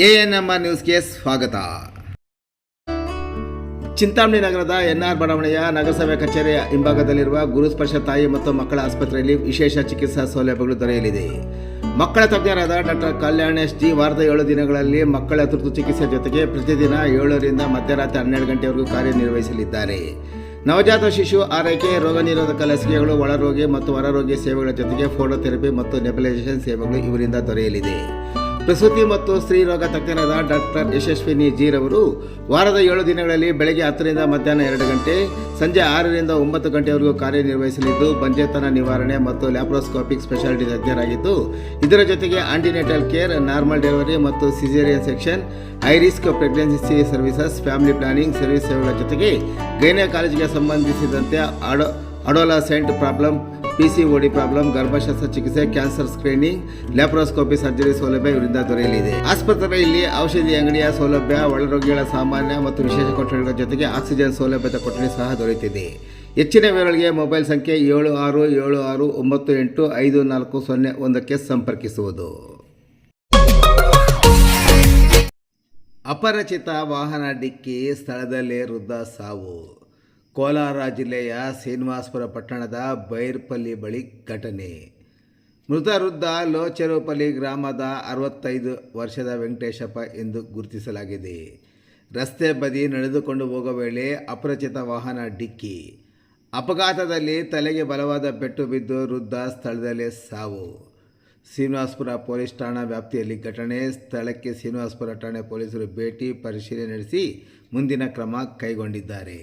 ANMR ನ್ಯೂಸ್ಗೆ ಸ್ವಾಗತ. ಚಿಂತಾಮಣಿ ನಗರದ ಎನ್ಆರ್ ಬಡಾವಣೆಯ ನಗರಸಭೆ ಕಚೇರಿಯ ಹಿಂಭಾಗದಲ್ಲಿರುವ ಗುರುಸ್ಪರ್ಶ ತಾಯಿ ಮತ್ತು ಮಕ್ಕಳ ಆಸ್ಪತ್ರೆಯಲ್ಲಿ ವಿಶೇಷ ಚಿಕಿತ್ಸಾ ಸೌಲಭ್ಯಗಳು ದೊರೆಯಲಿದೆ. ಮಕ್ಕಳ ತಜ್ಞರಾದ ಡಾಕ್ಟರ್ ಕಲ್ಯಾಣ್ ಎಸ್ ಜಿ ವಾರದ 7 ದಿನಗಳಲ್ಲಿ ಮಕ್ಕಳ ತುರ್ತು ಚಿಕಿತ್ಸೆ ಜೊತೆಗೆ ಪ್ರತಿದಿನ 7 ರಿಂದ ಮಧ್ಯರಾತ್ರಿ 12 ಗಂಟೆವರೆಗೂ ಕಾರ್ಯನಿರ್ವಹಿಸಲಿದ್ದಾರೆ. ನವಜಾತ ಶಿಶು ಆರೈಕೆ, ರೋಗ ನಿರೋಧಕ ಲಸಿಕೆಗಳು, ಒಳರೋಗಿ ಮತ್ತು ಹೊರರೋಗಿ ಸೇವೆಗಳ ಜೊತೆಗೆ ಫೋಟೋಥೆರಪಿ ಮತ್ತು ನೆಬಲೈಸೇಷನ್ ಸೇವೆಗಳು ಇವರಿಂದ ದೊರೆಯಲಿದೆ. ಪ್ರಸೂತಿ ಮತ್ತು ಸ್ತ್ರೀ ರೋಗ ತಜ್ಞರಾದ ಡಾಕ್ಟರ್ ಯಶಸ್ವಿನಿ ಜಿ ರವರು ವಾರದ 7 ದಿನಗಳಲ್ಲಿ ಬೆಳಗ್ಗೆ 10 ರಿಂದ ಮಧ್ಯಾಹ್ನ 2 ಗಂಟೆ, ಸಂಜೆ 6 ರಿಂದ 9 ಗಂಟೆವರೆಗೂ ಕಾರ್ಯನಿರ್ವಹಿಸಲಿದ್ದು, ಬಂಜೆತನ ನಿವಾರಣೆ ಮತ್ತು ಲ್ಯಾಪ್ರೋಸ್ಕೋಪಿಕ್ ಸ್ಪೆಷಾಲಿಟಿ ತಜ್ಞರಾಗಿದ್ದು, ಇದರ ಜೊತೆಗೆ ಆಂಟಿನೇಟಲ್ ಕೇರ್, ನಾರ್ಮಲ್ ಡೆಲಿವರಿ ಮತ್ತು caesarean section, high risk pregnancy services, family planning service ಸೇವೆಗಳ ಜೊತೆಗೆ ಗೈನಕಾಲಜಿಗೆ ಸಂಬಂಧಿಸಿದಂತೆ ಅಡೋಲಸೆಂಟ್ ಪ್ರಾಬ್ಲಮ್, PCOD ಪ್ರಾಬ್ಲಮ್, ಗರ್ಭಶಸ್ತ್ರ ಚಿಕಿತ್ಸೆ, ಕ್ಯಾನ್ಸರ್ ಸ್ಕ್ರೀನಿಂಗ್, ಲ್ಯಾಪ್ರೋಸ್ಕೋಪಿ ಸರ್ಜರಿ ಸೌಲಭ್ಯ ಇವರಿಂದ ದೊರೆಯಲಿದೆ. ಆಸ್ಪತ್ರೆಯಲ್ಲಿ ಔಷಧಿ ಅಂಗಡಿಯ ಸೌಲಭ್ಯ, ಒಳರೋಗಿಗಳ ಸಾಮಾನ್ಯ ಮತ್ತು ವಿಶೇಷ ಕೊಠಡಿಗಳ ಜೊತೆಗೆ ಆಕ್ಸಿಜನ್ ಸೌಲಭ್ಯದ ಕೊಠಡಿ ಸಹ ದೊರೆಯುತ್ತಿದೆ. ಹೆಚ್ಚಿನ ವಿವರಗಳಿಗೆ ಮೊಬೈಲ್ ಸಂಖ್ಯೆ 7676985401ಕ್ಕೆ ಸಂಪರ್ಕಿಸುವುದು. ಅಪರಿಚಿತ ವಾಹನ ಡಿಕ್ಕಿ, ಸ್ಥಳದಲ್ಲೇ ವೃದ್ಧ ಸಾವು. ಕೋಲಾರ ಜಿಲ್ಲೆಯ ಶ್ರೀನಿವಾಸಪುರ ಪಟ್ಟಣದ ಬೈರ್ಪಲ್ಲಿ ಬಳಿ ಘಟನೆ. ಮೃತ ವೃದ್ಧ ಲೋಚೆರುಪಲ್ಲಿ ಗ್ರಾಮದ 65 ವರ್ಷದ ವೆಂಕಟೇಶಪ್ಪ ಎಂದು ಗುರುತಿಸಲಾಗಿದೆ. ರಸ್ತೆ ಬದಿ ನಡೆದುಕೊಂಡು ಹೋಗುವ ವೇಳೆ ಅಪರಿಚಿತ ವಾಹನ ಡಿಕ್ಕಿ. ಅಪಘಾತದಲ್ಲಿ ತಲೆಗೆ ಬಲವಾದ ಪೆಟ್ಟು ಬಿದ್ದು ವೃದ್ಧ ಸ್ಥಳದಲ್ಲೇ ಸಾವು. ಶ್ರೀನಿವಾಸಪುರ ಪೊಲೀಸ್ ಠಾಣಾ ವ್ಯಾಪ್ತಿಯಲ್ಲಿ ಘಟನೆ. ಸ್ಥಳಕ್ಕೆ ಶ್ರೀನಿವಾಸಪುರ ಠಾಣೆ ಪೊಲೀಸರು ಭೇಟಿ ಪರಿಶೀಲನೆ ನಡೆಸಿ ಮುಂದಿನ ಕ್ರಮ ಕೈಗೊಂಡಿದ್ದಾರೆ.